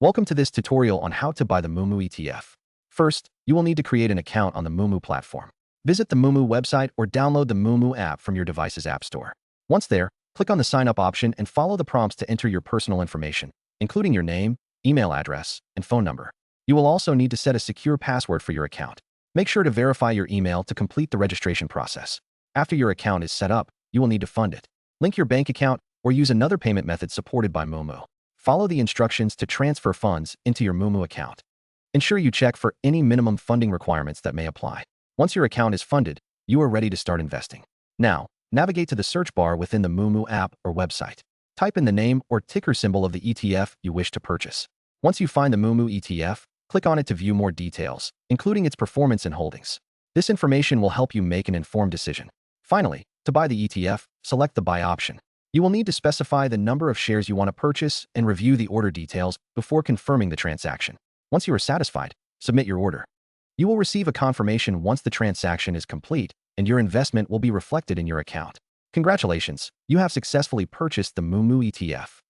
Welcome to this tutorial on how to buy the Moomoo ETF. First, you will need to create an account on the Moomoo platform. Visit the Moomoo website or download the Moomoo app from your device's app store. Once there, click on the sign up option and follow the prompts to enter your personal information, including your name, email address, and phone number. You will also need to set a secure password for your account. Make sure to verify your email to complete the registration process. After your account is set up, you will need to fund it. Link your bank account or use another payment method supported by Moomoo. Follow the instructions to transfer funds into your Moomoo account. Ensure you check for any minimum funding requirements that may apply. Once your account is funded, you are ready to start investing. Now, navigate to the search bar within the Moomoo app or website. Type in the name or ticker symbol of the ETF you wish to purchase. Once you find the Moomoo ETF, click on it to view more details, including its performance and holdings. This information will help you make an informed decision. Finally, to buy the ETF, select the Buy option. You will need to specify the number of shares you want to purchase and review the order details before confirming the transaction. Once you are satisfied, submit your order. You will receive a confirmation once the transaction is complete, and your investment will be reflected in your account. Congratulations, you have successfully purchased the Moomoo ETF.